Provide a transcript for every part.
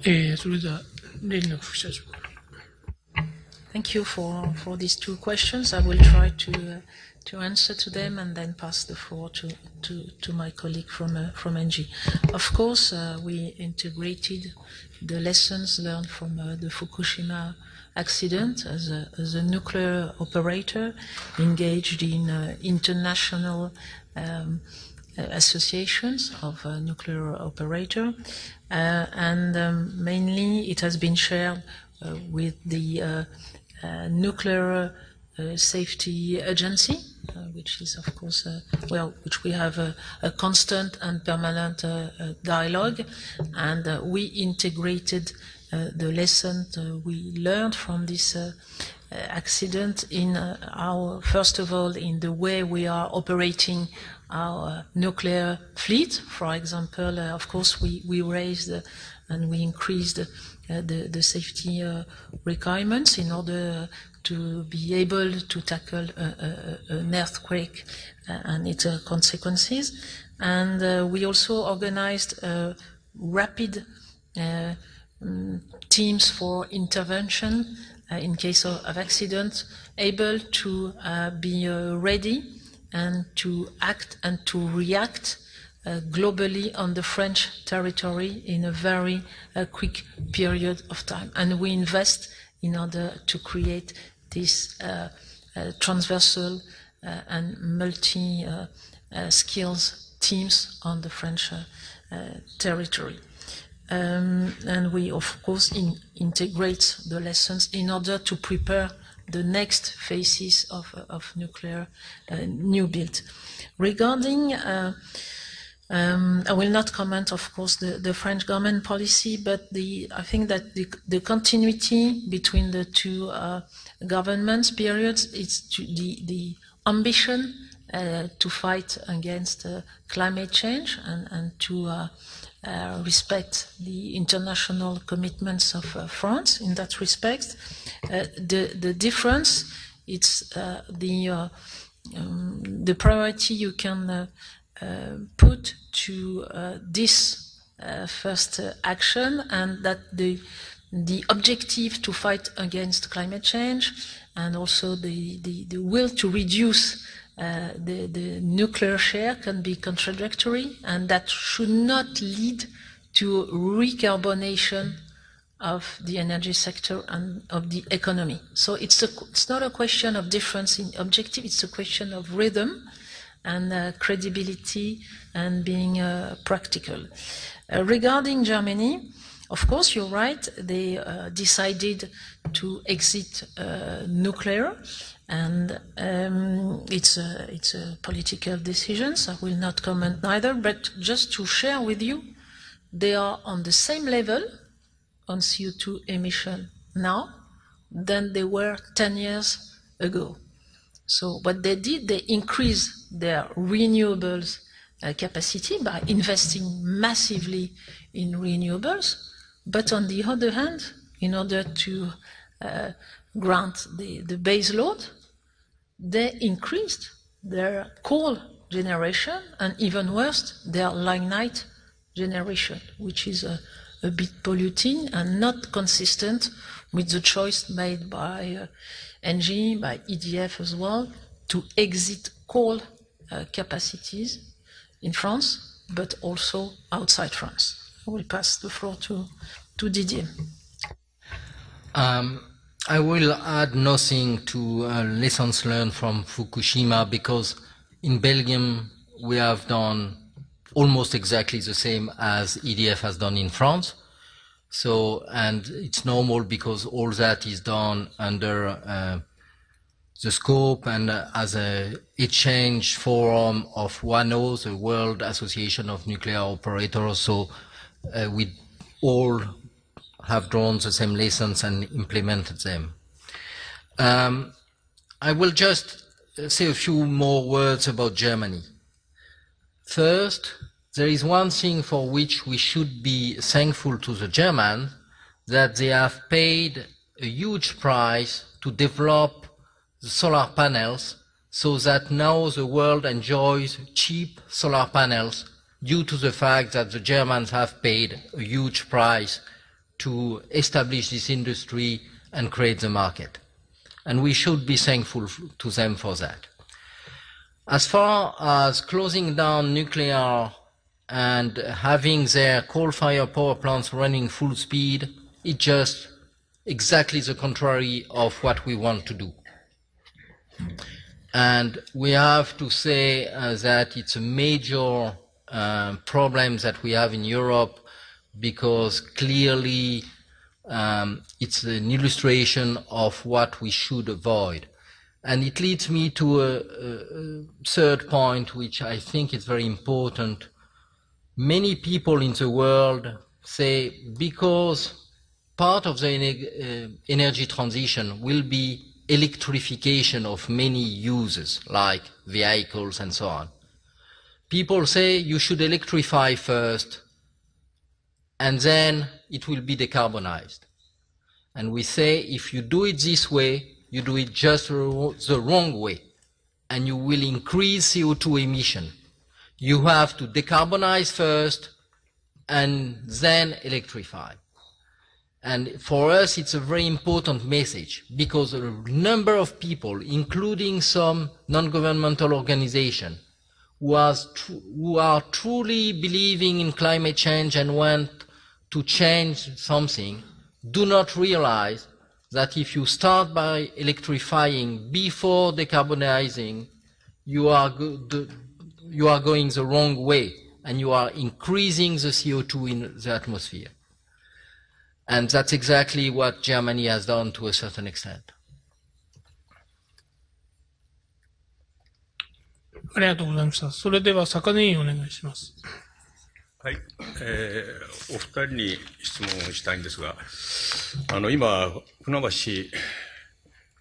それでは連絡副社長。Thank you for these two questions. I will try to answer to them and then pass the floor to my colleague from NG. Of course, we integrated the lessons learned from the Fukushima accident as a nuclear operator engaged in international associations of nuclear operator, and mainly it has been shared with the Nuclear Safety Agency, which is of course, which we have a constant and permanent dialogue, and we integrated the lesson we learned from this accident in first of all, in the way we are operating our nuclear fleet. For example, of course, we raised and we increased the safety requirements in order to be able to tackle an earthquake and its consequences. And we also organized rapid teams for intervention in case of accident, able to be ready and to act and to react globally on the French territory in a very quick period of time. And we invest in order to create this transversal and multi-skills teams on the French territory. And we, of course, integrate the lessons in order to prepare the next phases of nuclear new build. Regarding I will not comment, of course, the French government policy, but I think that the continuity between the two governments periods is the ambition to fight against climate change and to respect the international commitments of France in that respect. The difference, it's the priority you can put to this first action, and that the objective to fight against climate change and also the will to reduce the nuclear share can be contradictory, and that should not lead to recarbonation of the energy sector and of the economy. So it's not a question of difference in objective, it's a question of rhythm and credibility and being practical. Regarding Germany, of course, you're right, they decided to exit nuclear, and it's a political decision, so I will not comment neither, but just to share with you, they are on the same level on CO2 emission now than they were 10 years ago. So what they did, they increased their renewables capacity by investing massively in renewables. But on the other hand, in order to grant the base load, they increased their coal generation and, even worse, their lignite generation, which is a bit polluting and not consistent with the choice made by NG, by EDF as well, to exit coal capacities in France, but also outside France. I will pass the floor to Didier. I will add nothing to lessons learned from Fukushima, because in Belgium we have done almost exactly the same as EDF has done in France. So, and it's normal because all that is done under the scope and as a exchange forum of WANO, the World Association of Nuclear Operators. So we all have drawn the same lessons and implemented them. I will just say a few more words about Germany. First, there is one thing for which we should be thankful to the Germans, that they have paid a huge price to develop the solar panels, so that now the world enjoys cheap solar panels due to the fact that the Germans have paid a huge price to establish this industry and create the market. And we should be thankful to them for that. As far as closing down nuclear and having their coal-fired power plants running full speed, it's just exactly the contrary of what we want to do. And we have to say that it's a major problem that we have in Europe, because clearly it's an illustration of what we should avoid. And it leads me to a third point, which I think is very important. Many people in the world say, because part of the energy transition will be electrification of many uses, like vehicles and so on. People say you should electrify first, and then it will be decarbonized. And we say, if you do it this way, you do it just the wrong way, and you will increase CO2 emission. You have to decarbonize first, and then electrify. And for us, it's a very important message, because a number of people, including some non-governmental organizations, who are truly believing in climate change and want to change something, do not realize that if you start by electrifying before decarbonizing, you are going the wrong way, and you are increasing the CO2 in the atmosphere. And that's exactly what Germany has done to a certain extent. ありがとうございました。それでは坂根委員お願いします。はい、お二人に質問をしたいんですが、今、船橋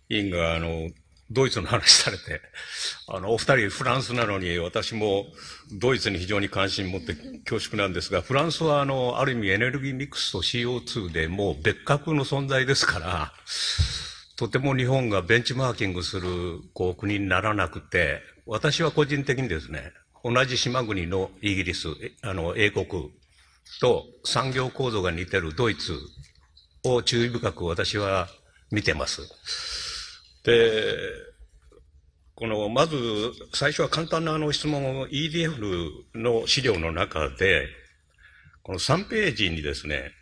委員がドイツの話されて、お二人フランスなのに、私もドイツに非常に関心を持って恐縮なんですが、フランスはある意味エネルギーミックスと CO2 でもう別格の存在ですから、とても日本がベンチマーキングする国にならなくて、私は個人的にですね、同じ島国のイギリス、英国と産業構造が似ているドイツを注意深く私は見てます。で、まず最初は簡単な質問を EDF の資料の中で、この3ページにですね、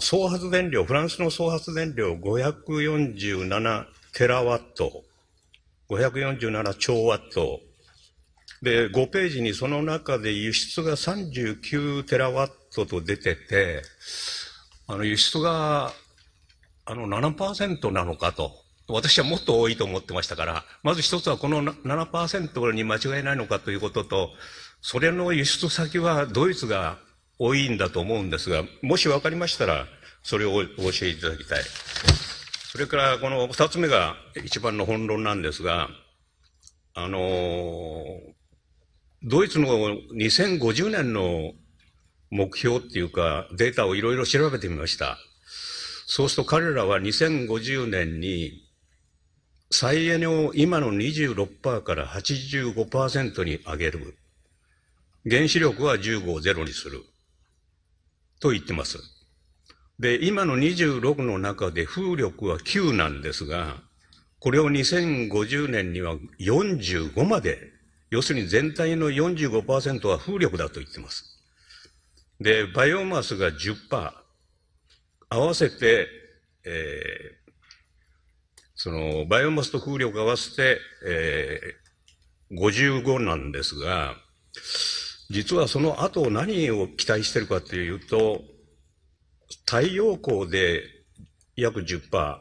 総発電量、フランスの総発電量547テラワット、547兆ワット、で、5ページにその中で輸出が39テラワットと出てて、輸出が7% なのかと。私はもっと多いと思ってましたから、まず一つはこの 7% に間違いないのかということと、それの輸出先はドイツが多いんだと思うんですが、もし分かりましたら、それをお教えいただきたい。それからこの二つ目が一番の本論なんですが、ドイツの2050年の目標っていうか、データをいろいろ調べてみました。そうすると彼らは2050年に再エネを今の 26% から 85% に上げる。原子力は15をゼロにする。と言ってます。で、今の26の中で風力は9なんですが、これを2050年には45まで、要するに全体の 45% は風力だと言ってます。で、バイオマスが 10%、合わせて、バイオマスと風力合わせて、55なんですが、実はその後何を期待しているかというと、太陽光で約 10%、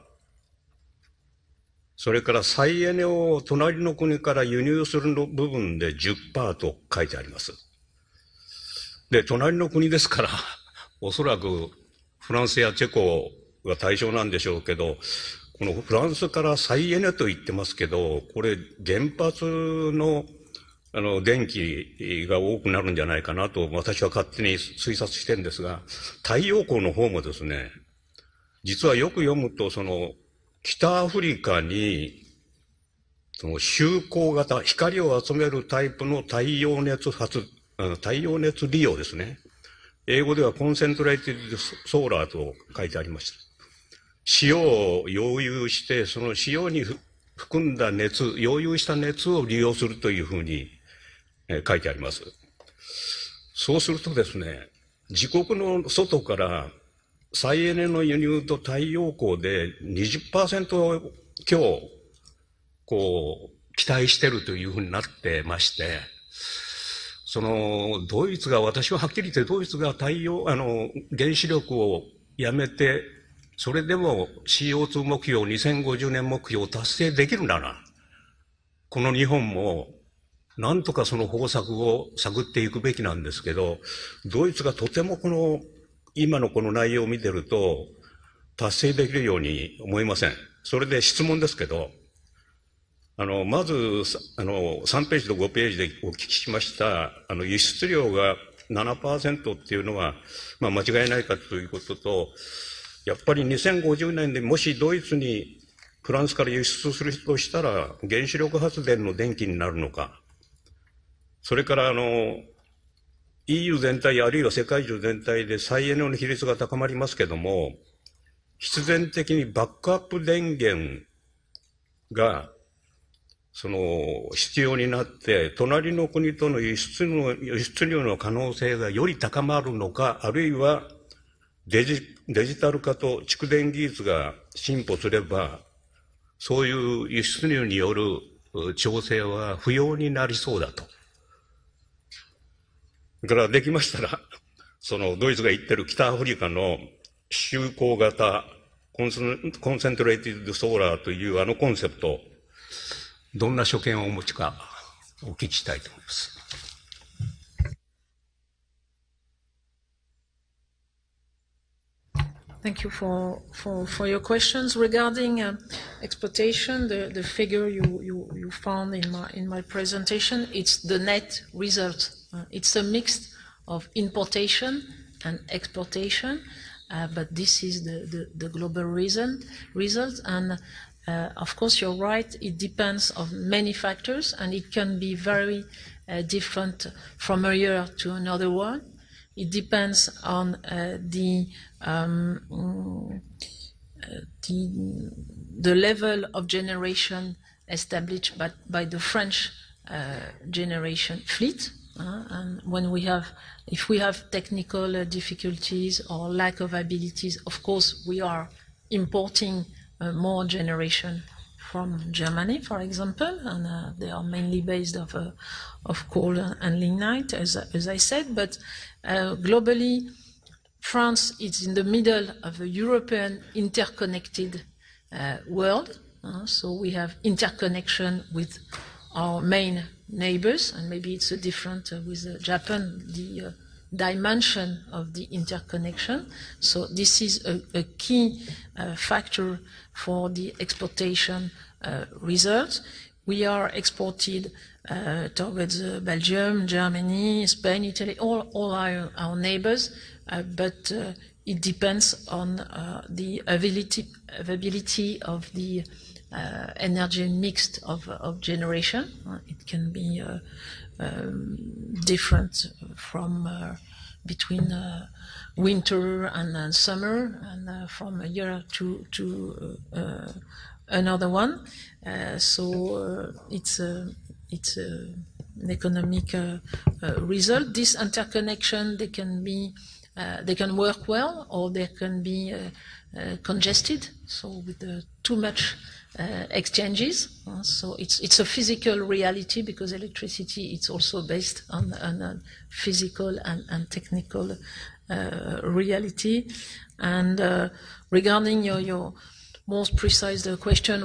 それから再エネを隣の国から輸入するの部分で 10% と書いてあります。で、隣の国ですから、おそらくフランスやチェコが対象なんでしょうけど、このフランスから再エネと言ってますけど、これ原発の電気が多くなるんじゃないかなと私は勝手に推察してるんですが、太陽光の方もですね、実はよく読むと北アフリカに集光型、光を集めるタイプの太陽熱利用ですね。英語ではコンセントレーティッドソーラーと書いてありました。塩を溶融して、その塩に含んだ熱、溶融した熱を利用するというふうに書いてあります。そうするとですね、自国の外から再エネの輸入と太陽光で 20% 強、期待してるというふうになってまして、ドイツが、私ははっきり言ってドイツが原子力をやめて、それでも CO2 目標、2050年目標を達成できるなら、この日本も、なんとかその方策を探っていくべきなんですけど、ドイツがとても今のこの内容を見てると、達成できるように思いません。それで質問ですけど、まず、3ページと5ページでお聞きしました、輸出量が 7% っていうのは、間違いないかということと、やっぱり2050年でもしドイツにフランスから輸出するとしたら、原子力発電の電気になるのか、それからEU 全体あるいは世界中全体で再エネの比率が高まりますけども、必然的にバックアップ電源が必要になって、隣の国との輸出量の可能性がより高まるのか、あるいはデジタル化と蓄電技術が進歩すれば、そういう輸出入による調整は不要になりそうだと。だからできましたら、ドイツが言ってる北アフリカの就航型コンセントレーティッドソーラーというコンセプト、どんな所見をお持ちかお聞きしたいと思います。Thank you for your questions regarding exportation. The figure you found in my presentation, it's the net result. It's a mix of importation and exportation, but this is the global result. And of course, you're right. It depends on many factors, and it can be very different from a year to another one. It depends on the level of generation established by the French generation fleet. And if we have technical difficulties or lack of abilities, of course we are importing more generation from Germany, for example, and they are mainly based of coal and lignite, as I said. But globally, France is in the middle of a European interconnected world. So we have interconnection with our main neighbors, and maybe it's different with Japan, the dimension of the interconnection. So this is a key factor for the exportation results. We are exported towards Belgium, Germany, Spain, Italy, all our neighbors, but it depends on the availability of the energy mix of generation. It can be different from between winter and summer, and from a year to another one. So it's an economic result. This interconnection, they can work well, or they can be congested. So with too much exchanges. So it's a physical reality, because electricity it's also based on a physical and technical reality. And regarding your most precise question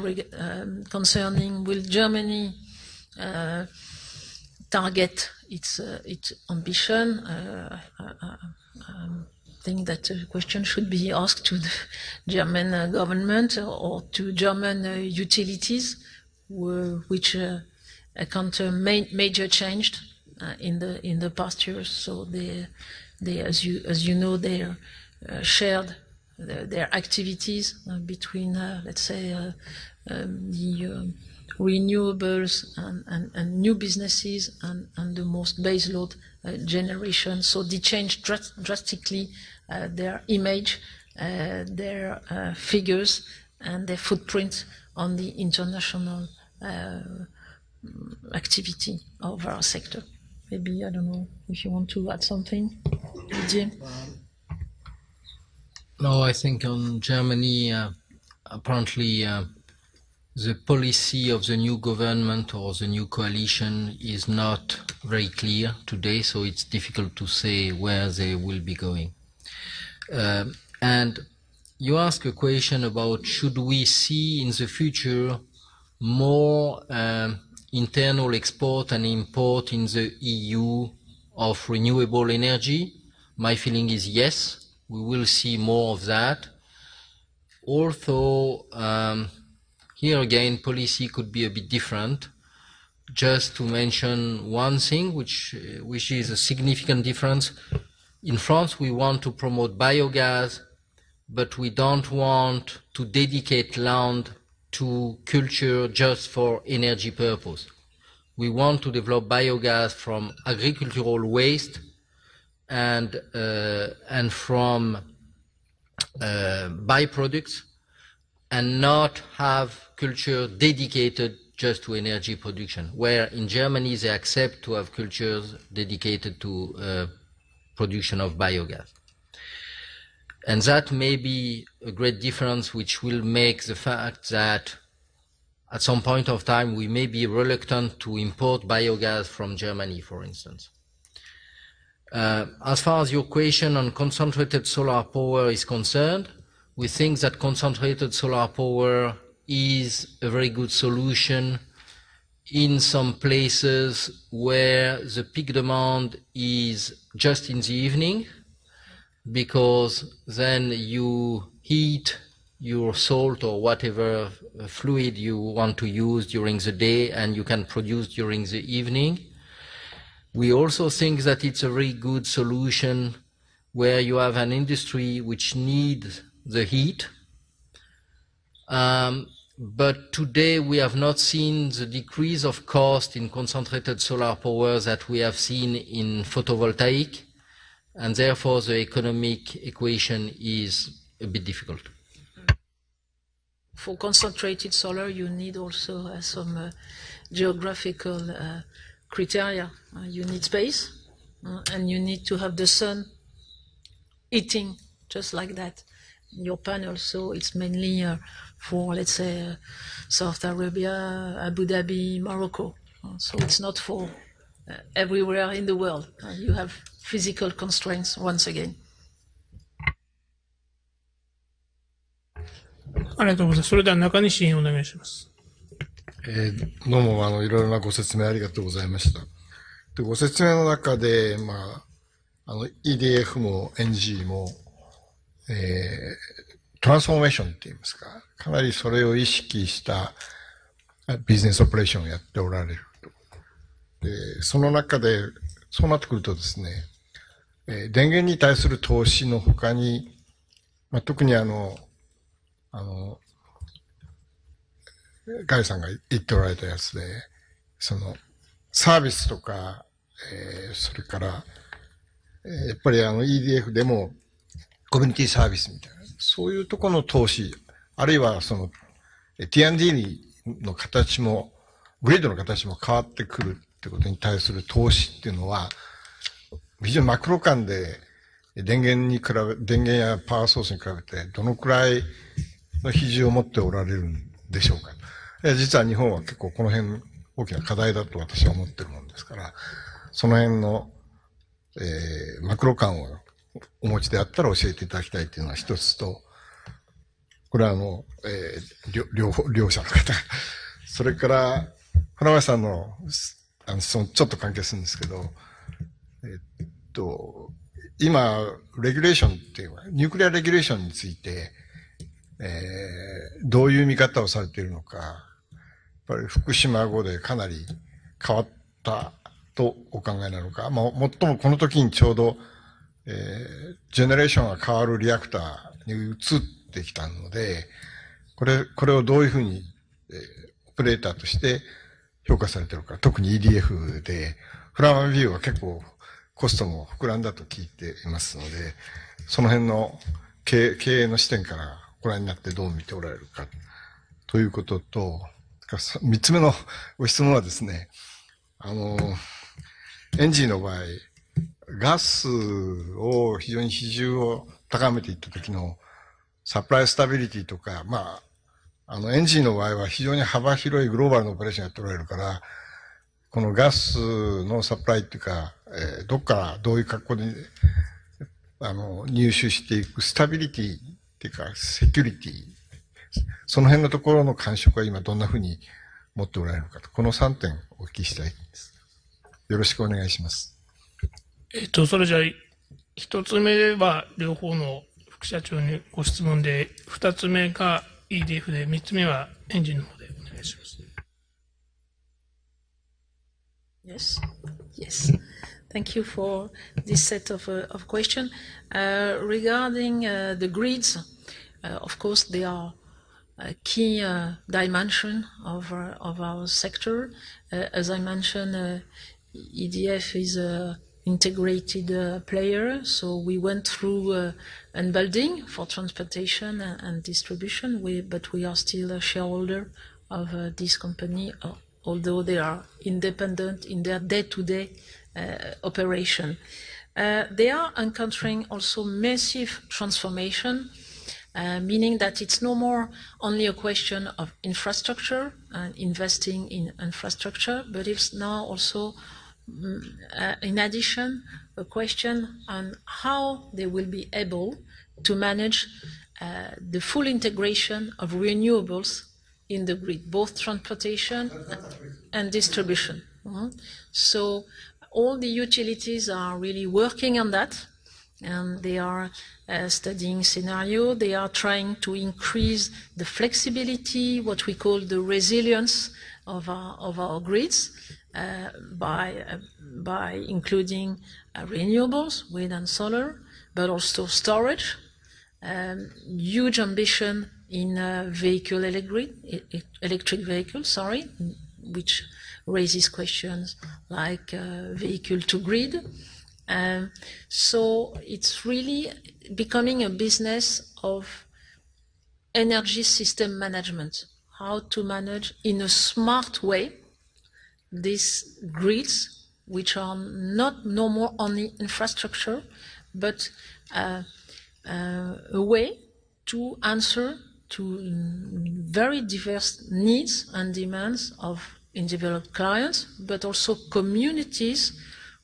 concerning will Germany target its ambition, I think that the question should be asked to the German government or to German utilities, which encounter major change in the past years. So they as you know, they shared their activities between let's say the renewables and new businesses and the most baseload generation. So they change drastically their image, their figures, and their footprint on the international activity of our sector. Maybe, I don't know if you want to add something, Didier? No, I think on Germany, apparently the policy of the new government or the new coalition is not very clear today, so it's difficult to say where they will be going. And you ask a question about should we see in the future more internal export and import in the EU of renewable energy? My feeling is yes, we will see more of that. Although here again policy could be a bit different. Just to mention one thing which is a significant difference. In France we want to promote biogas, but we don't want to dedicate land to culture just for energy purpose. We want to develop biogas from agricultural waste and from byproducts, and not have culture dedicated just to energy production, where in Germany they accept to have cultures dedicated to production of biogas. And that may be a great difference which will make the fact that at some point of time we may be reluctant to import biogas from Germany, for instance. As far as your question on concentrated solar power is concerned, we think that concentrated solar power is a very good solution in some places where the peak demand is just in the evening, because then you heat your salt or whatever fluid you want to use during the day and you can produce during the evening. We also think that it's a very good solution where you have an industry which needs the heat. But today we have not seen the decrease of cost in concentrated solar power that we have seen in photovoltaic, and therefore the economic equation is a bit difficult. For concentrated solar, you need also some geographical criteria. You need space, and you need to have the sun heating just like that in your panel. So it's mainly for, let's say, Saudi Arabia, Abu Dhabi, Morocco. So it's not for everywhere in the world. You have physical constraints once again. ありがとうございます。それでは中西委員お願いします。どうもいろいろなご説明ありがとうございました。で、ご説明の中で、EDF も NG も、トランスフォーメーションって言いますか、かなりそれを意識したビジネスオペレーションをやっておられると。で、その中で、そうなってくるとですね、電源に対する投資の他に、特にガイさんが言っておられたやつで、サービスとか、それから、やっぱりEDF でもコミュニティサービスみたいな、そういうところの投資、あるいはT&D の形も、グリッドの形も変わってくるってことに対する投資っていうのは、非常にマクロ感で電源やパワーソースに比べてどのくらいの比重を持っておられるんでしょうか。実は日本は結構この辺大きな課題だと私は思ってるもんですから、その辺の、マクロ感をお持ちであったら教えていただきたいというのは一つと、これは両者の方。それから、船橋さんの、ちょっと関係するんですけど、今、レギュレーションっていう、ニュークリアレギュレーションについて、どういう見方をされているのか、やっぱり福島後でかなり変わったとお考えなのか、最もこの時にちょうど、ジェネレーションが変わるリアクターに移ってきたので、これをどういうふうに、オペプレーターとして評価されてるから、特に EDF で、フラワービューは結構コストも膨らんだと聞いていますので、その辺の経営の視点からご覧になってどう見ておられるか、ということと、三つ目のご質問はですね、エンジンの場合、ガスを非常に比重を高めていった時のサプライスタビリティとか、エンジンの場合は非常に幅広いグローバルなオペレーションやっておられるから、このガスのサプライっていうか、どっからどういう格好で、入手していくスタビリティっていうか、セキュリティ、その辺のところの感触は今どんなふうに持っておられるかと、この3点お聞きしたいです。よろしくお願いします。それじゃあ、一つ目は両方の副社長にご質問で、二つ目が EDF で、三つ目はエンジンの方でお願いします。Yes. Yes. Thank you for this set of questions. Regarding the grids, of course, they are a key dimension of our sector. As I mentioned, EDF is a integrated player, so we went through unbuilding for transportation and distribution, but we are still a shareholder of this company, although they are independent in their day-to-day operation. They are encountering also massive transformation, meaning that it's no more only a question of infrastructure and investing in infrastructure, but it's now also, in addition, a question on how they will be able to manage the full integration of renewables in the grid, both transportation and distribution. So all the utilities are really working on that, and they are studying scenario. They are trying to increase the flexibility, what we call the resilience of our grids, by including renewables, wind and solar, but also storage. Huge ambition in electric vehicles, which raises questions like vehicle to grid. So it's really becoming a business of energy system management, how to manage in a smart way these grids, which are no more only infrastructure, but a way to answer to very diverse needs and demands of individual clients, but also communities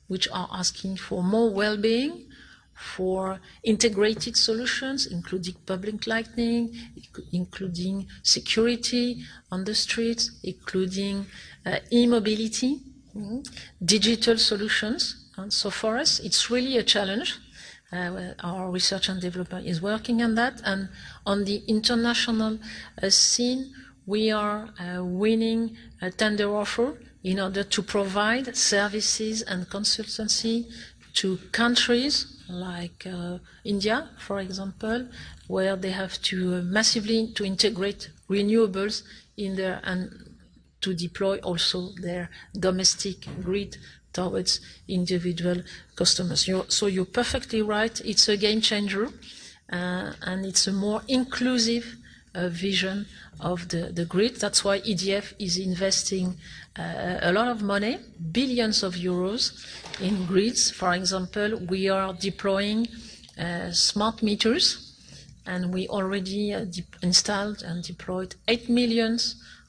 which are asking for more well-being, for integrated solutions, including public lighting, including security on the streets, including e-mobility, digital solutions. And so for us, it's really a challenge. Our research and development is working on that. And on the international scene, we are winning a tender offer in order to provide services and consultancy to countries like India, for example, where they have to massively to integrate renewables in their and to deploy also their domestic grid towards individual customers. So you're perfectly right. It's a game changer, and it's a more inclusive vision of the grid. That's why EDF is investing a lot of money, billions of euros in grids. For example, we are deploying smart meters, and we already installed and deployed 8 million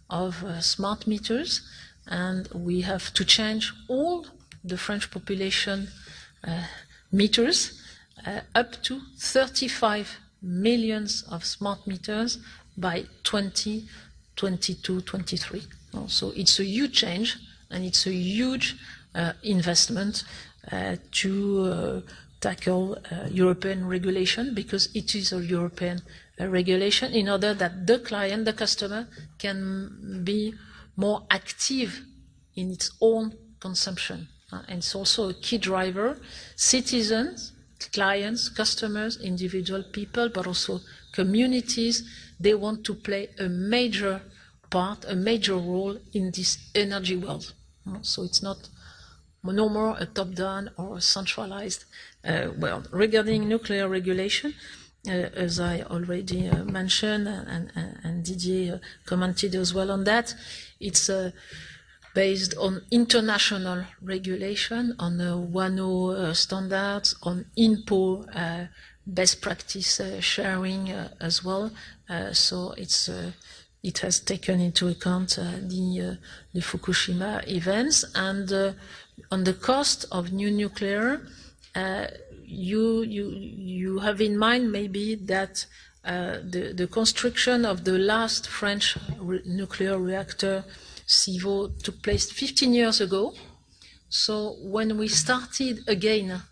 of smart meters, and we have to change all the French population meters, up to 35 million of smart meters by 2022-23. So it's a huge change, and it's a huge investment to tackle European regulation, because it is a European regulation, in order that the client, the customer, can be more active in its own consumption. And it's also a key driver. Citizens, clients, customers, individual people, but also communities, they want to play a major part, a major role in this energy world. So it's not no more a top-down or a centralized world. Regarding nuclear regulation, as I already mentioned, and Didier commented as well on that, it's based on international regulation, on WANO standards, on INPO best practice sharing as well. So it has taken into account the Fukushima events. And on the cost of new nuclear, you have in mind maybe that the construction of the last French nuclear reactor, CIVO, took place 15 years ago. So when we started again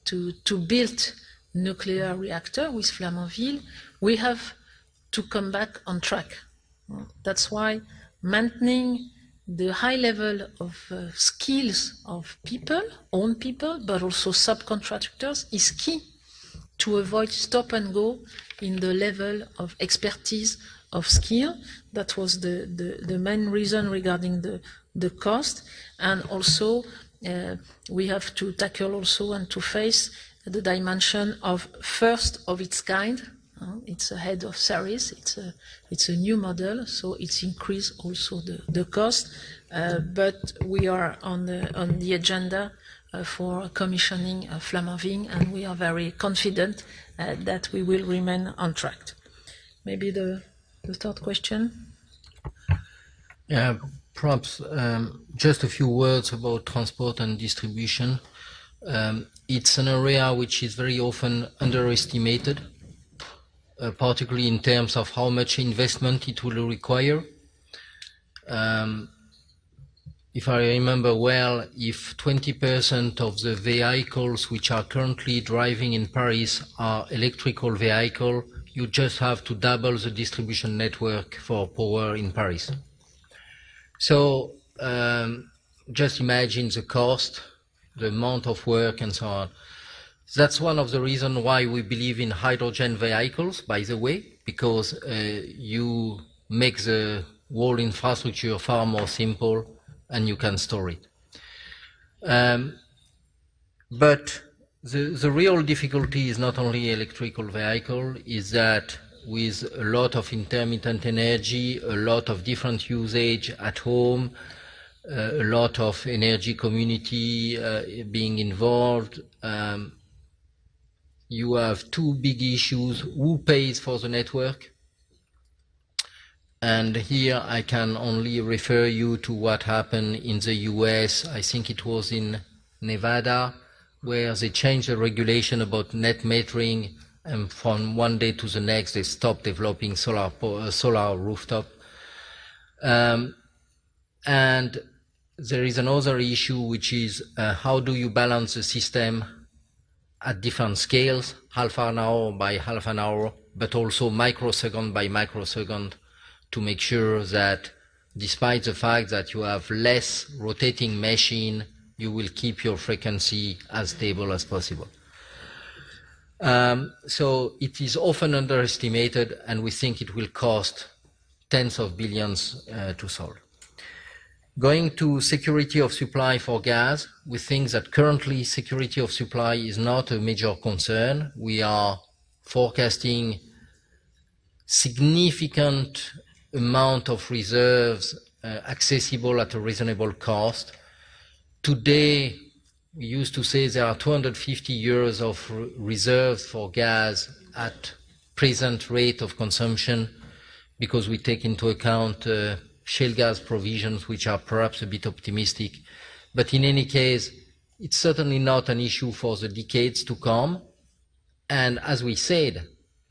to build nuclear reactor with Flamanville, we have to come back on track. That's why maintaining the high level of skills of people, own people, but also subcontractors, is key to avoid stop and go in the level of expertise of skill. That was the main reason regarding the cost. And also we have to tackle also and to face the dimension of first of its kind. It's ahead of series. It's a new model, so it's increased also the cost. But we are on the agenda for commissioning Flamanville, and we are very confident that we will remain on track. Maybe the third question. Yeah, perhaps just a few words about transport and distribution. It's an area which is very often underestimated, particularly in terms of how much investment it will require. If I remember well, if 20% of the vehicles which are currently driving in Paris are electrical vehicles, you just have to double the distribution network for power in Paris. So just imagine the cost, the amount of work, and so on. That's one of the reasons why we believe in hydrogen vehicles, by the way, because you make the whole infrastructure far more simple and you can store it. But the real difficulty is not only electrical vehicle, is that with a lot of intermittent energy, a lot of different usage at home, a lot of energy community being involved, you have two big issues: who pays for the network? And here I can only refer you to what happened in the US. I think it was in Nevada, where they changed the regulation about net metering, and from one day to the next they stopped developing solar rooftop. And there is another issue, which is how do you balance the system at different scales, half an hour by half an hour, but also microsecond by microsecond, to make sure that despite the fact that you have less rotating machine, you will keep your frequency as stable as possible. So it is often underestimated, and we think it will cost tens of billions to solve. Going to security of supply for gas, we think that currently security of supply is not a major concern. We are forecasting significant amount of reserves accessible at a reasonable cost. Today, we used to say there are 250 years of reserves for gas at present rate of consumption, because we take into account shale gas provisions, which are perhaps a bit optimistic. But in any case, it's certainly not an issue for the decades to come. And as we said,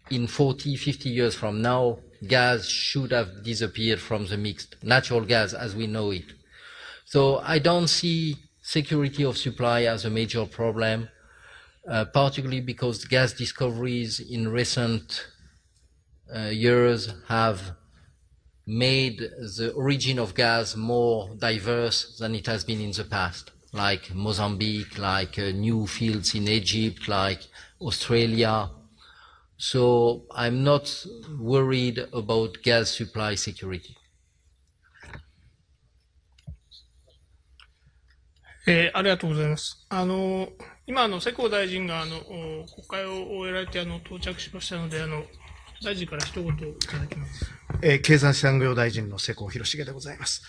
in 40, 50 years from now, gas should have disappeared from the mix, natural gas as we know it. So I don't see security of supply as a major problem, particularly because gas discoveries in recent years have made the origin of gas more diverse than it has been in the past, like Mozambique, like new fields in Egypt, like Australia. So I'm not worried about gas supply security. ありがとうございます。今、世耕大臣が、国会を終えられて、到着しましたので、大臣から一言いただきます。経済産業大臣の世耕弘成でございます。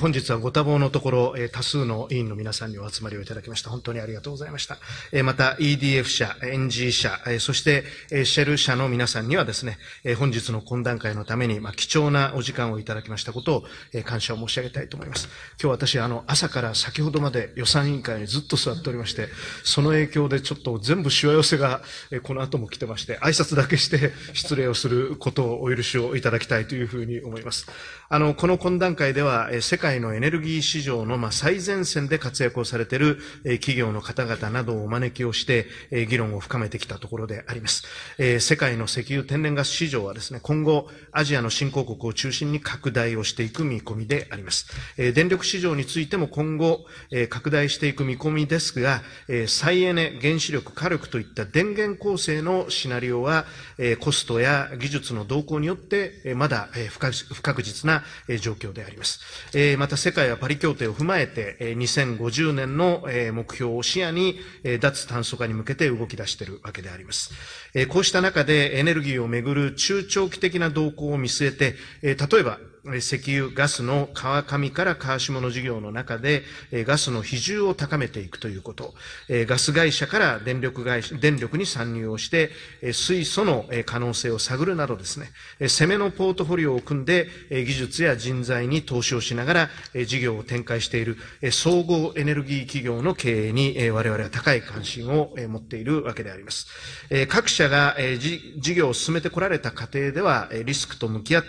本日はご多忙のところ、多数の委員の皆さんにお集まりをいただきました。本当にありがとうございました。また EDF 社、NG 社、そしてシェル社の皆さんにはですね、本日の懇談会のために貴重なお時間をいただきましたことを感謝を申し上げたいと思います。今日私朝から先ほどまで予算委員会にずっと座っておりまして、その影響でちょっと全部しわ寄せがこの後も来てまして、挨拶だけして失礼をすることをお許しをいただきたいというふうに思います。この懇談会では世界のエネルギー市場の最前線で活躍をされている企業の方々などをお招きをして議論を深めてきたところであります。世界の石油天然ガス市場はですね、今後アジアの新興国を中心に拡大をしていく見込みであります。電力市場についても今後拡大していく見込みですが、再エネ、原子力、火力といった電源構成のシナリオはコストや技術の動向によってまだ不確実な状況であります。また世界はパリ協定を踏まえて2050年の目標を視野に脱炭素化に向けて動き出しているわけであります。こうした中でエネルギーをめぐる中長期的な動向を見据えて、例えば石油、ガスの川上から川下の事業の中で、ガスの比重を高めていくということ、ガス会社から電力に参入をして、水素の可能性を探るなどですね、攻めのポートフォリオを組んで、技術や人材に投資をしながら、事業を展開している、総合エネルギー企業の経営に、我々は高い関心を持っているわけであります。各社が、事業を進めてこられた過程では、リスクと向き合っ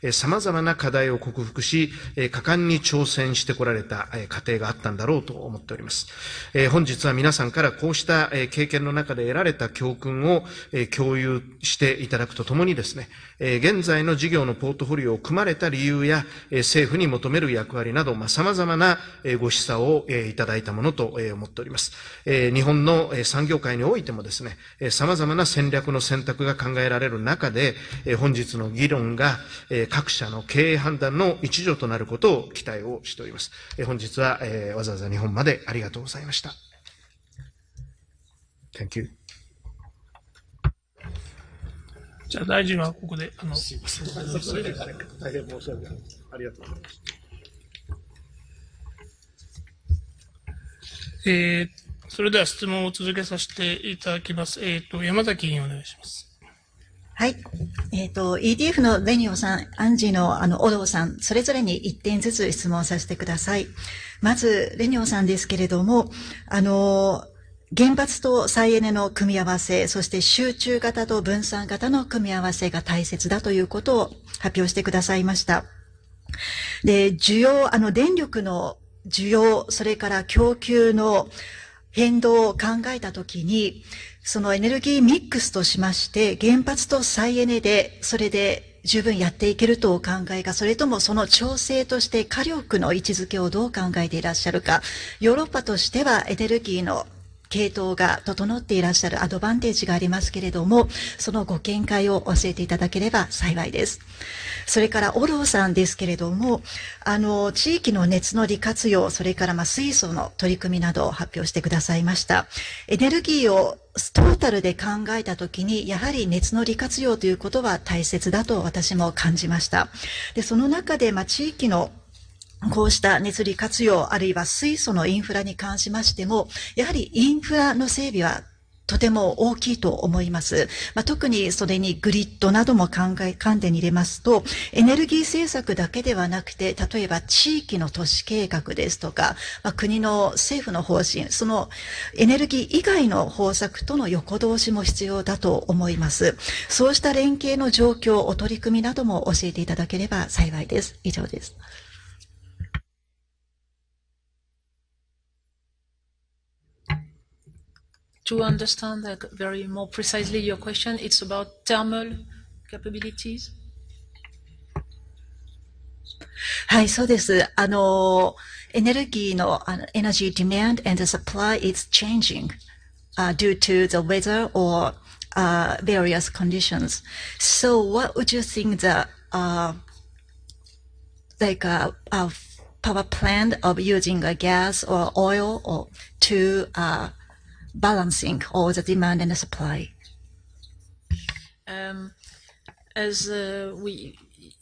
て、様々な課題を克服し、果敢に挑戦してこられた過程があったんだろうと思っております。本日は皆さんからこうした経験の中で得られた教訓を共有していただくとともにですね、現在の事業のポートフォリオを組まれた理由や政府に求める役割など、様々なご示唆をいただいたものと思っております。日本の産業界においてもですね、様々な戦略の選択が考えられる中で、本日の議論が各社の経営判断の一助となることを期待をしております。本日はわざわざ日本までありがとうございました。Thank you. じゃあ大臣はここで、すいません。大変申し訳ない。ありがとうございます。それでは質問を続けさせていただきます。山崎委員お願いします。はい。EDF のレニオさん、アンジーのオドーさん、それぞれに1点ずつ質問させてください。まず、レニオさんですけれども、原発と再エネの組み合わせ、そして集中型と分散型の組み合わせが大切だということを発表してくださいました。で、電力の需要、それから供給の変動を考えたときに、そのエネルギーミックスとしまして、原発と再エネで、それで十分やっていけるとお考えか、それともその調整として火力の位置づけをどう考えていらっしゃるか、ヨーロッパとしてはエネルギーの系統が整っていらっしゃるアドバンテージがありますけれども、そのご見解を教えていただければ幸いです。それからオローさんですけれども、地域の熱の利活用、それから水素の取り組みなどを発表してくださいました。エネルギーをトータルで考えたときに、やはり熱の利活用ということは大切だと私も感じました。で、その中で地域のこうした熱利活用、あるいは水素のインフラに関しましても、やはりインフラの整備はとても大きいと思います。特にそれにグリッドなども関連に入れますと、エネルギー政策だけではなくて、例えば地域の都市計画ですとか、国の政府の方針、そのエネルギー以外の方策との横通しも必要だと思います。そうした連携の状況、お取り組みなども教えていただければ幸いです。以上です。To understand very more precisely your question, it's about thermal capabilities? はい、そうです。エネルギーのenergy demand and the supply is changing due to the weather or various conditions. So what would you think the power plant of using gas or oil or to balancing all the demand and the supply? As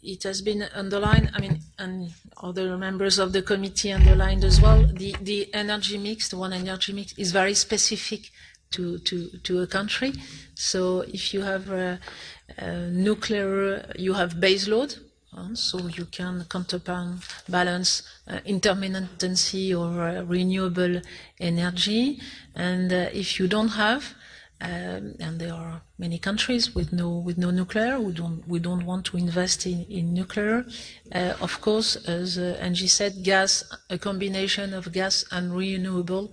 it has been underlined, I mean, and other members of the committee underlined as well, the energy mix, the one energy mix, is very specific to a country. So if you have nuclear, you have base load, so you can counterbalance intermittency or renewable energy. And if you don't have, and there are many countries with no nuclear. We don't want to invest in nuclear. Of course, as Angie said, gas, a combination of gas and renewable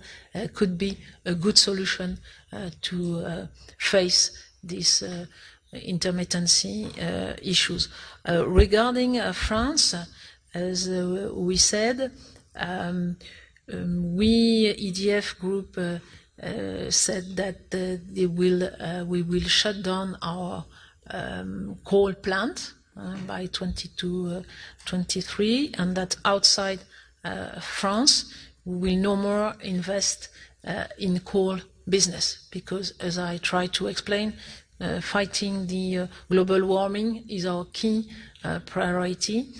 could be a good solution to face these intermittency issues. Regarding France, as we said, we EDF Group said that we will shut down our coal plant by 2023, and that outside France we will no more invest in coal business, because, as I tried to explain, fighting the global warming is our key priority.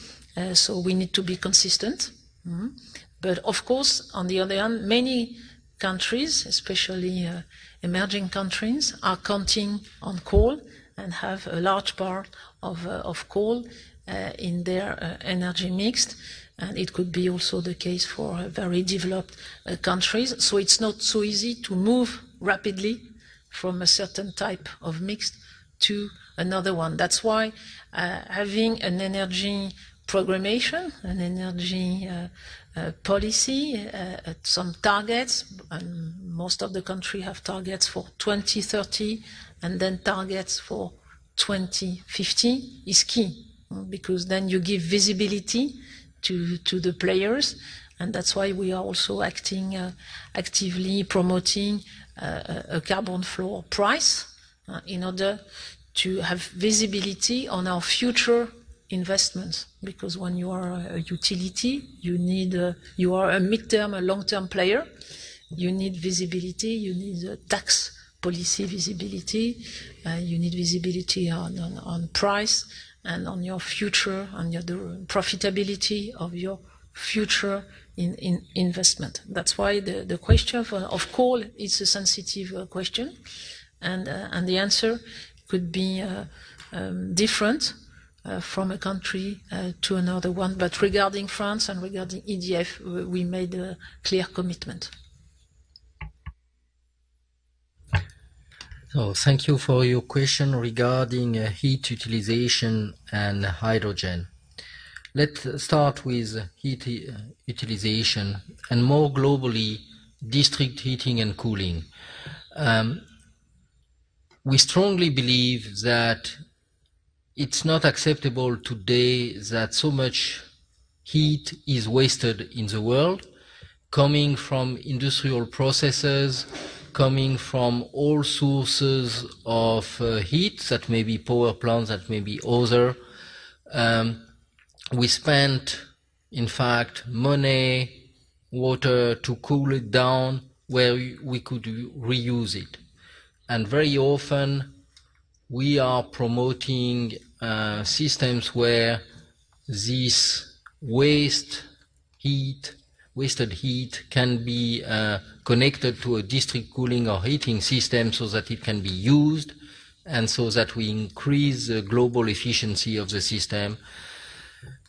So we need to be consistent. But of course, on the other hand, many countries, especially emerging countries, are counting on coal and have a large part of coal in their energy mix. And it could be also the case for very developed countries. So it's not so easy to move rapidly from a certain type of mix to another one. That's why having an energy programmation, an energy policy, some targets, and most of the country have targets for 2030 and then targets for 2050 is key, because then you give visibility to the players, and that's why we are also acting actively promoting a carbon floor price in order to have visibility on our future investments, because when you are a utility, you are a midterm, a long-term player. You need visibility. You need tax policy visibility. You need visibility on price and on your future, on the profitability of your future in investment. That's why the question of coal is a sensitive question, and the answer could be different from a country to another one. But regarding France and regarding EDF, we made a clear commitment. So thank you for your question regarding heat utilization and hydrogen. Let's start with heat utilization and more globally district heating and cooling. We strongly believe that it's not acceptable today that so much heat is wasted in the world, coming from industrial processes, coming from all sources of heat, that may be power plants, that may be other. We spent, in fact, money, water to cool it down where we could reuse it. And very often we are promoting systems where this wasted heat can be connected to a district cooling or heating system so that it can be used, and so that we increase the global efficiency of the system.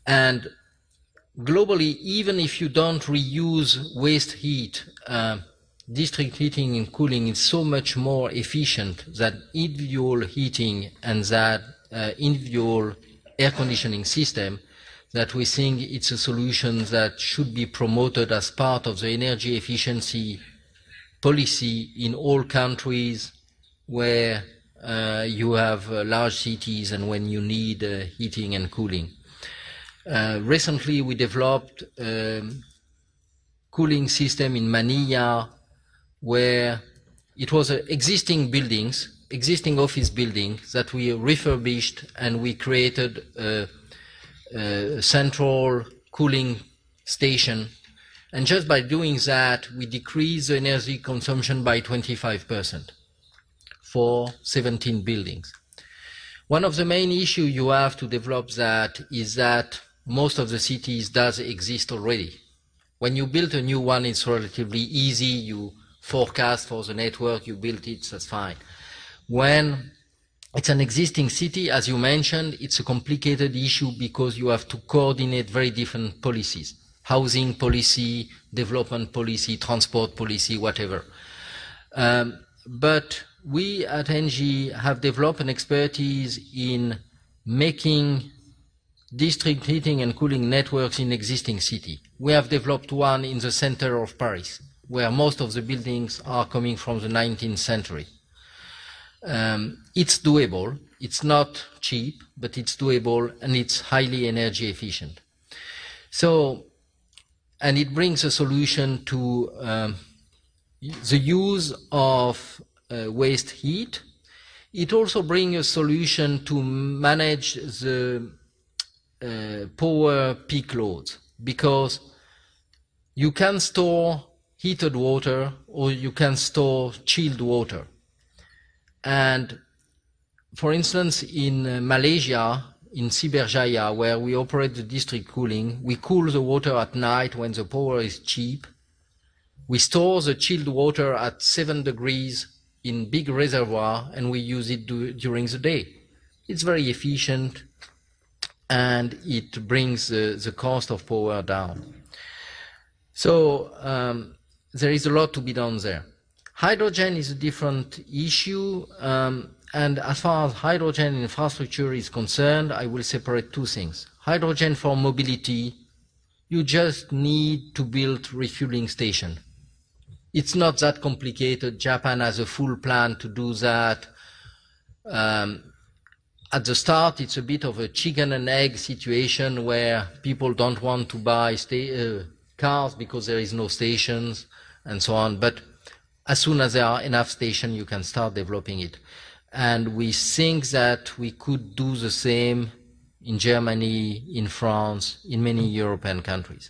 And globally, even if you don't reuse waste heat, district heating and cooling is so much more efficient than individual heating and that individual air conditioning system, that we think it's a solution that should be promoted as part of the energy efficiency policy in all countries where you have large cities and when you need heating and cooling. Recently we developed a cooling system in Manila where it was existing buildings existing office building that we refurbished, and we created a central cooling station. And just by doing that, we decreased the energy consumption by 25% for 17 buildings. One of the main issues you have to develop that is that most of the cities does exist already. When you build a new one, it's relatively easy. You forecast for the network, you build it, that's fine. When it's an existing city, as you mentioned, it's a complicated issue because you have to coordinate very different policies. Housing policy, development policy, transport policy, whatever. But we at ENGIE have developed an expertise in making district heating and cooling networks in existing city. We have developed one in the center of Paris, where most of the buildings are coming from the 19th century. It's doable. It's not cheap, but it's doable, and it's highly energy efficient. So, and it brings a solution to the use of waste heat. It also brings a solution to manage the power peak loads, because you can store heated water or you can store chilled water. And for instance, in Malaysia, in Cyberjaya, where we operate the district cooling, we cool the water at night when the power is cheap. We store the chilled water at 7 degrees in big reservoir, and we use it during the day. It's very efficient, and it brings the cost of power down. So there is a lot to be done there. Hydrogen is a different issue, and as far as hydrogen infrastructure is concerned, I will separate two things. Hydrogen for mobility, you just need to build refueling station. It's not that complicated. Japan has a full plan to do that. At the start, it's a bit of a chicken and egg situation where people don't want to buy cars because there is no stations and so on. But as soon as there are enough stations, you can start developing it. And we think that we could do the same in Germany, in France, in many European countries.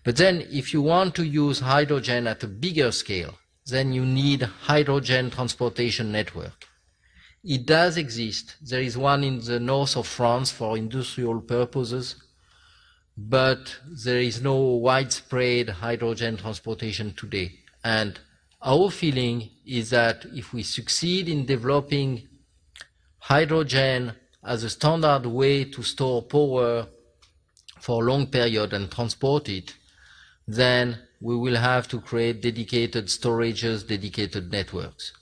But then if you want to use hydrogen at a bigger scale, then you need hydrogen transportation network. It does exist. There is one in the north of France for industrial purposes, but there is no widespread hydrogen transportation today. And our feeling is that if we succeed in developing hydrogen as a standard way to store power for a long period and transport it, then we will have to create dedicated storages, dedicated networks.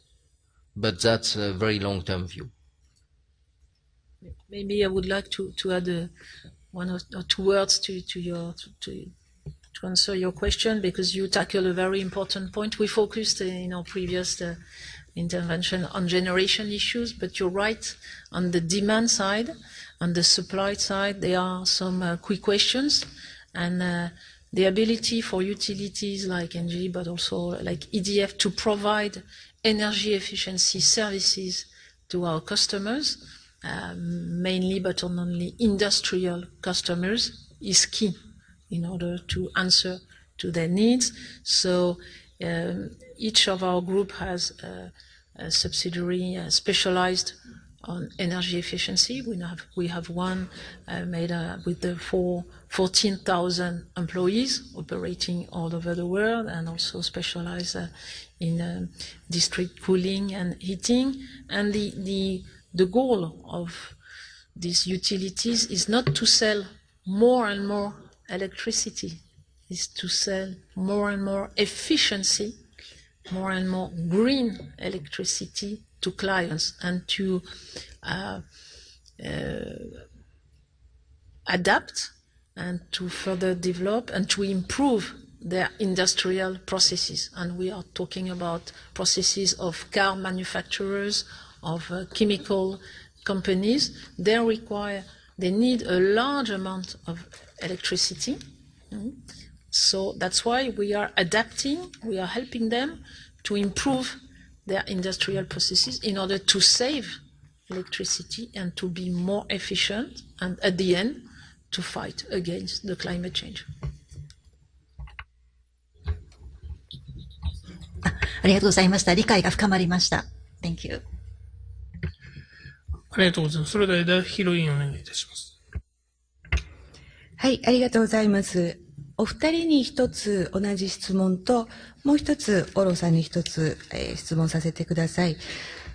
But that's a very long-term view. Maybe I would like to add one or two words to answer your question, because you tackle a very important point. We focused in our previous intervention on generation issues, but you're right, on the demand side, on the supply side, there are some quick questions, and the ability for utilities like ENGIE, but also like EDF, to provide energy efficiency services to our customers, mainly but not only industrial customers, is key in order to answer to their needs. So each of our group has a subsidiary specialized on energy efficiency. We have one made with the 14,000 employees operating all over the world, and also specialized in district cooling and heating. And the goal of these utilities is not to sell more and more electricity, is to sell more and more efficiency, more and more green electricity to clients, and to adapt and to further develop and to improve their industrial processes. And we are talking about processes of car manufacturers, of chemical companies. They need a large amount of electricity. So that's why we are adapting, we are helping them to improve their industrial processes in order to save electricity and to be more efficient, and at the end, to fight against the climate change. ありがとうございました。理解が深まりました。Thank you. ありがとうございます。それでは枝広委員お願いいたします。はい、ありがとうございます。お二人に一つ同じ質問と、もう一つ、オロさんに一つ、質問させてください。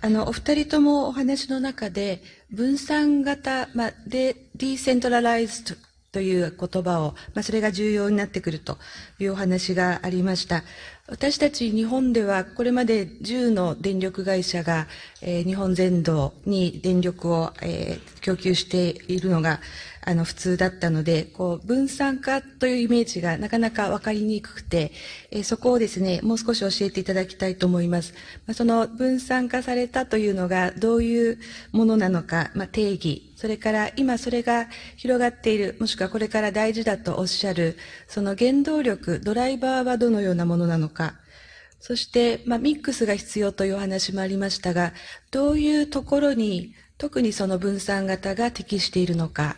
お二人ともお話の中で、分散型、ディセントラライズという言葉を、それが重要になってくるというお話がありました。私たち日本ではこれまで10の電力会社が、日本全土に電力を、供給しているのが普通だったので、分散化というイメージがなかなかわかりにくくて、そこをですね、もう少し教えていただきたいと思います。その分散化されたというのがどういうものなのか、定義、それから今それが広がっている、もしくはこれから大事だとおっしゃる、その原動力、ドライバーはどのようなものなのか、そして、ミックスが必要というお話もありましたが、どういうところに特にその分散型が適しているのか、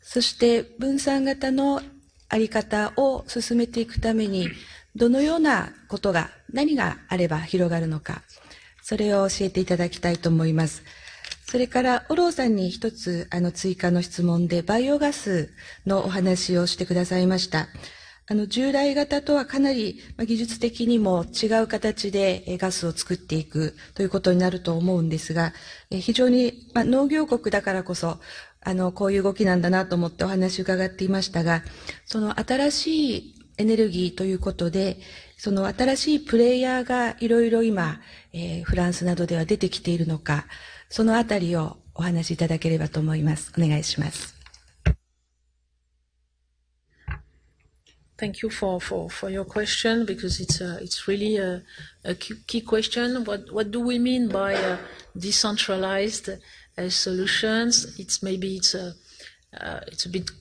そして分散型のあり方を進めていくために、どのようなことが、何があれば広がるのか、それを教えていただきたいと思います。それから、オローさんに一つ追加の質問で、バイオガスのお話をしてくださいました。従来型とはかなり技術的にも違う形でガスを作っていくということになると思うんですが、非常に農業国だからこそ、こういう動きなんだなと思ってお話を伺っていましたが、その新しいエネルギーということで、その新しいプレイヤーがいろいろ今、フランスなどでは出てきているのか、そのあたりをお話しいただければと思います。お願いします。Thank you for your question, because it's really a key question. What do we mean by decentralized solutions? It's a bit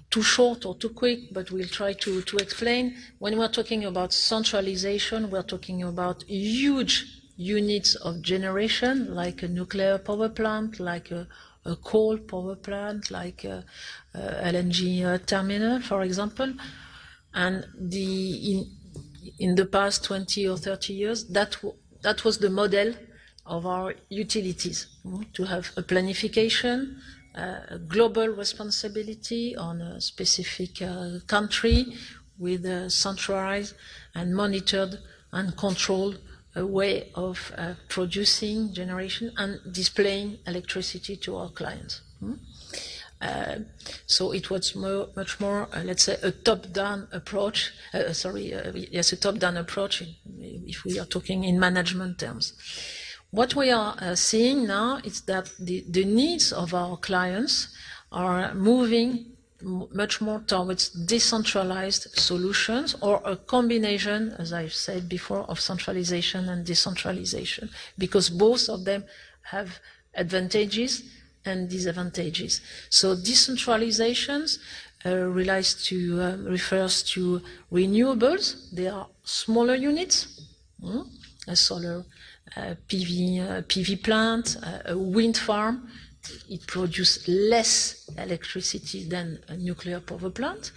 too short or too quick, but we'll try to explain. When we're talking about centralization, we're talking about huge units of generation, like a nuclear power plant, like a coal power plant, like a LNG terminal, for example. And in the past 20 or 30 years, that was the model of our utilities, to have a planification, a global responsibility on a specific country with a centralized and monitored and controlled way of producing generation and displaying electricity to our clients. So it was much more, let's say, a top-down approach. A top-down approach if we are talking in management terms. What we are seeing now is that the needs of our clients are moving much more towards decentralized solutions, or a combination, as I've said before, of centralization and decentralization, because both of them have advantages and disadvantages. So decentralizations refers to renewables. They are smaller units, a solar PV plant, a wind farm. It produces less electricity than a nuclear power plant.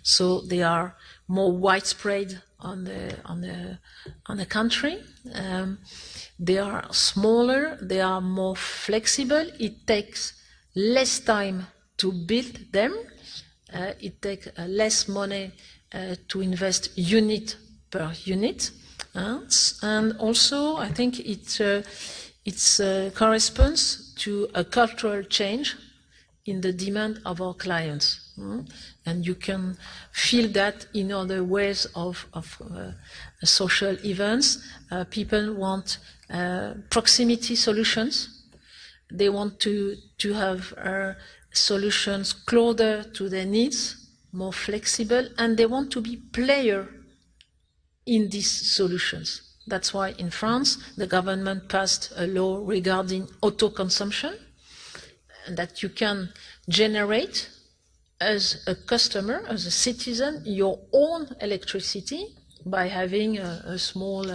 So they are more widespread on the country. They are smaller, they are more flexible. It takes less time to build them. It takes less money to invest unit per unit. And also, I think it corresponds to a cultural change in the demand of our clients. And you can feel that in other ways of social events. People want proximity solutions. They want to have solutions closer to their needs, more flexible, and they want to be player in these solutions. That's why in France, the government passed a law regarding auto-consumption, that you can generate as a customer, as a citizen, your own electricity by having a small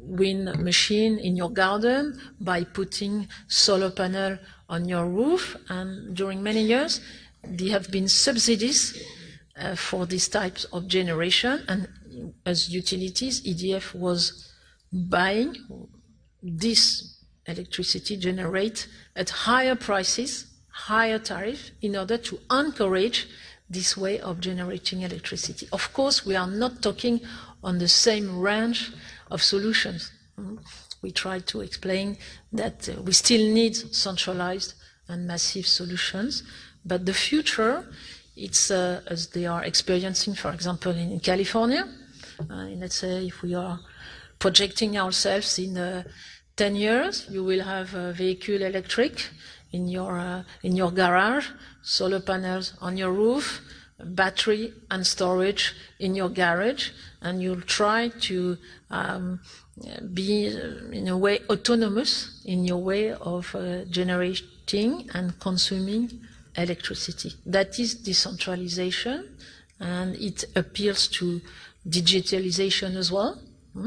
wind machine in your garden, by putting solar panel on your roof. And during many years, there have been subsidies for these types of generation. And as utilities, EDF was buying this electricity generate at higher prices, higher tariff, in order to encourage this way of generating electricity. Of course, we are not talking on the same range of solutions. We try to explain that we still need centralized and massive solutions, but the future, it's as they are experiencing, for example, in California. Let's say if we are projecting ourselves in 10 years, you will have a vehicle electric in your garage, solar panels on your roof, battery and storage in your garage, and you'll try to be in a way autonomous in your way of generating and consuming electricity. That is decentralization, and it appeals to digitalization as well,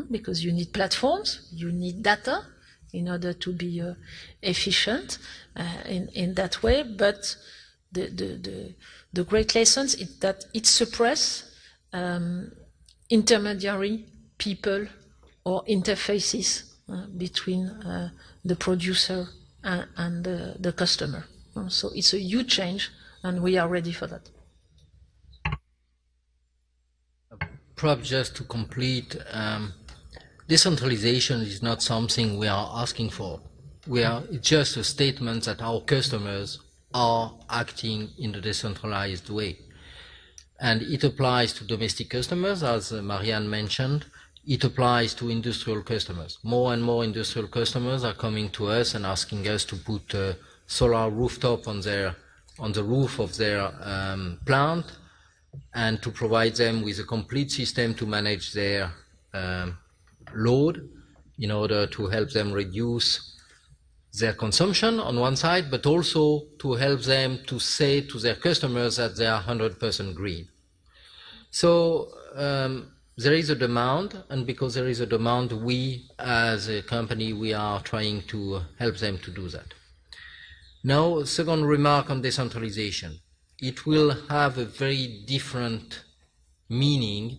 because you need platforms, you need data in order to be efficient in that way. But the great lessons is that it suppresses intermediary people or interfaces between the producer and the customer. So it's a huge change, and we are ready for that. Perhaps just to complete, decentralization is not something we are asking for. It's just a statement that our customers are acting in a decentralized way. And it applies to domestic customers, as Marianne mentioned. It applies to industrial customers. More and more industrial customers are coming to us and asking us to put a solar rooftop on the roof of their plant, and to provide them with a complete system to manage their load in order to help them reduce their consumption on one side, but also to help them to say to their customers that they are 100% green. So there is a demand, and because there is a demand, we as a company, we are trying to help them to do that. Now, second remark on decentralization. It will have a very different meaning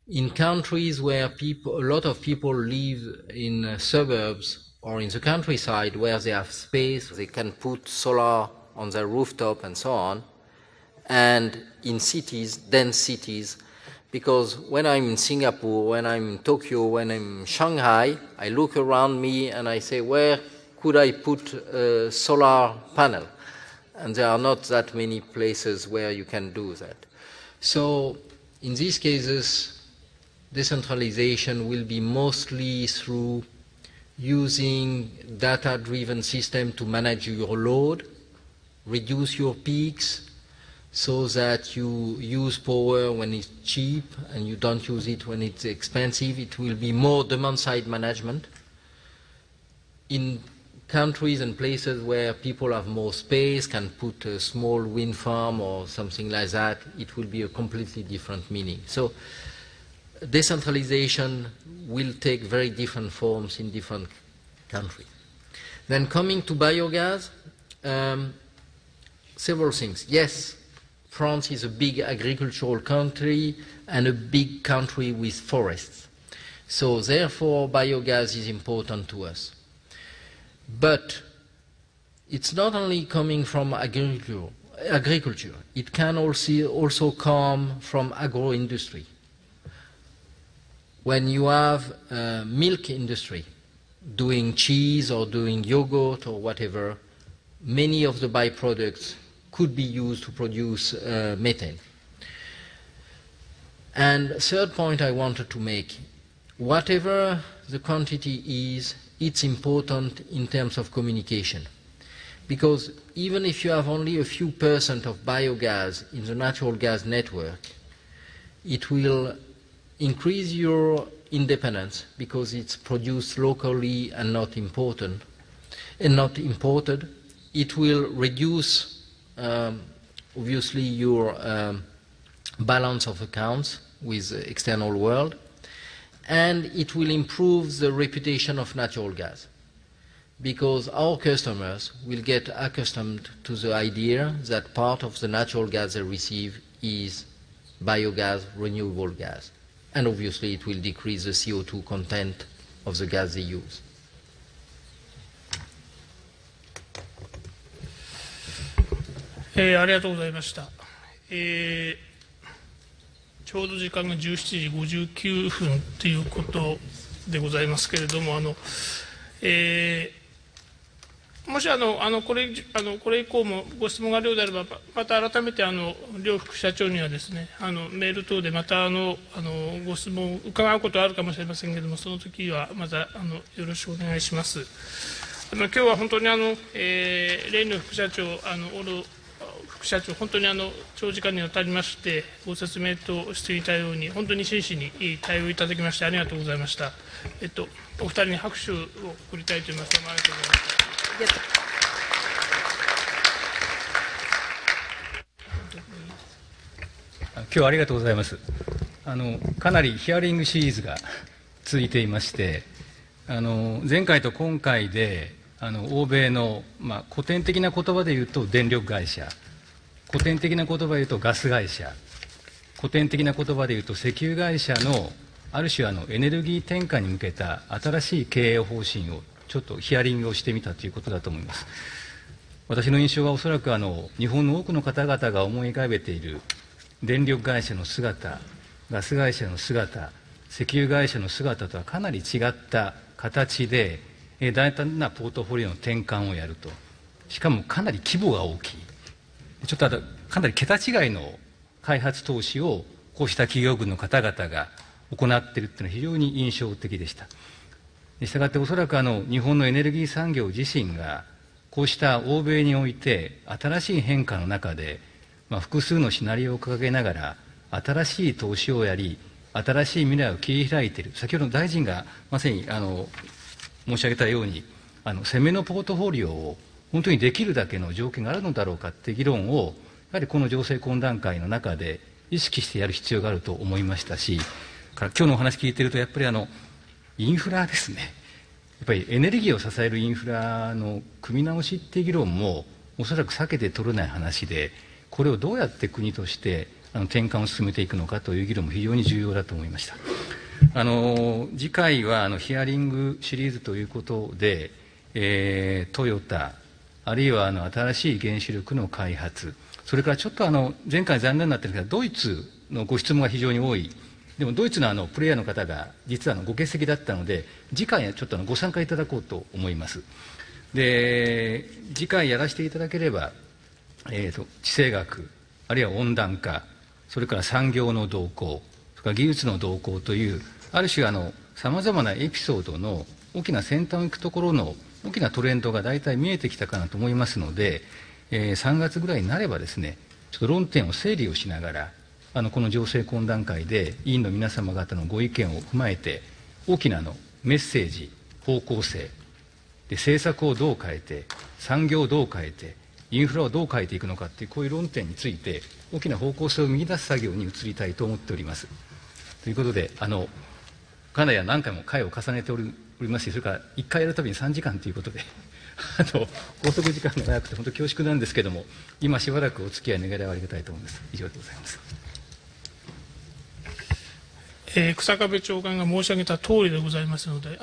in countries where a lot of people live in suburbs or in the countryside, where they have space, they can put solar on their rooftop and so on, and in cities, dense cities, because when I'm in Singapore, when I'm in Tokyo, when I'm in Shanghai, I look around me and I say, where could I put a solar panel? And there are not that many places where you can do that. So in these cases, decentralization will be mostly through using data-driven system to manage your load, reduce your peaks, so that you use power when it's cheap and you don't use it when it's expensive. It will be more demand-side management. In countries and places where people have more space, can put a small wind farm or something like that, it will be a completely different meaning. So decentralization will take very different forms in different countries. Then coming to biogas, several things. Yes, France is a big agricultural country and a big country with forests. So therefore biogas is important to us. But it's not only coming from agriculture. It can also come from agro-industry. When you have a milk industry doing cheese or doing yogurt or whatever, many of the byproducts could be used to produce methane. And third point I wanted to make, whatever the quantity is, it's important in terms of communication. Because even if you have only a few % of biogas in the natural gas network, it will increase your independence because it's produced locally and not imported. It will reduce, obviously, your balance of accounts with the external world. and it will improve the reputation of natural gas, because our customers will get accustomed to the idea that part of the natural gas they receive is biogas, renewable gas. And obviously it will decrease the CO2 content of the gas they use. ありがとうございました。ちょうど時間が17時59分ということでございますけれども、もしこれ以降もご質問があるようであれば、また改めて両副社長にはですね、メール等でまたご質問を伺うことはあるかもしれませんけれども、その時はまたよろしくお願いします。今日は本当に例の副社長、副社長、本当に長時間にわたりましてご説明としていたように、本当に真摯に対応いただきましてありがとうございました。お二人に拍手を送りたいと思います。どうもありがとうございました。今日はありがとうございます。かなりヒアリングシリーズが続いていまして、前回と今回で欧米の、古典的な言葉で言うと電力会社、古典的な言葉で言うとガス会社、古典的な言葉で言うと石油会社のある種エネルギー転換に向けた新しい経営方針をちょっとヒアリングをしてみたということだと思います。私の印象はおそらく日本の多くの方々が思い浮かべている電力会社の姿、ガス会社の姿、石油会社の姿とはかなり違った形で大胆なポートフォリオの転換をやると、しかもかなり規模が大きい、ちょっとかなり桁違いの開発投資をこうした企業群の方々が行っているというのは非常に印象的でした。したがっておそらく日本のエネルギー産業自身がこうした欧米において新しい変化の中で、複数のシナリオを掲げながら新しい投資をやり、新しい未来を切り開いている。先ほどの大臣がまさに申し上げたように攻めのポートフォリオを本当にできるだけの条件があるのだろうかという議論をやはりこの情勢懇談会の中で意識してやる必要があると思いましたし、今日のお話聞いているとやっぱりインフラですね、やっぱりエネルギーを支えるインフラの組み直しっていう議論もおそらく避けて取れない話で、これをどうやって国として転換を進めていくのかという議論も非常に重要だと思いました。次回はヒアリングシリーズということで、トヨタあるいは新しい原子力の開発、それからちょっと前回残念になっているけどドイツのご質問が非常に多い。でもドイツのプレイヤーの方が実はご欠席だったので、次回はちょっとご参加いただこうと思います。で、次回やらせていただければ、地政学、あるいは温暖化、それから産業の動向、それから技術の動向という、ある種さまざまなエピソードの大きな先端を行くところの大きなトレンドが大体見えてきたかなと思いますので、3月ぐらいになればですね、ちょっと論点を整理をしながら、この情勢懇談会で委員の皆様方のご意見を踏まえて、大きなメッセージ、方向性で、政策をどう変えて、産業をどう変えて、インフラをどう変えていくのかという、こういう論点について大きな方向性を見出す作業に移りたいと思っております。ということで、かなり何回も会を重ねておりますし、それから1回やるたびに3時間ということで拘束時間が長くて本当恐縮なんですけれども、今しばらくお付き合い願えればありがたいと思います。以上でございます。日下部長官が申し上げた通りでございますので、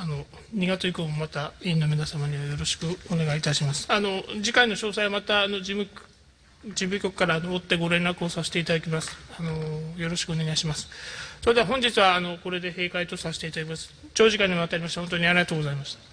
2月以降もまた委員の皆様にはよろしくお願いいたします。次回の詳細はまた事務局から追ってご連絡をさせていただきます。よろしくお願いします。それでは本日はこれで閉会とさせていただきます。長時間にわたりまして本当にありがとうございました。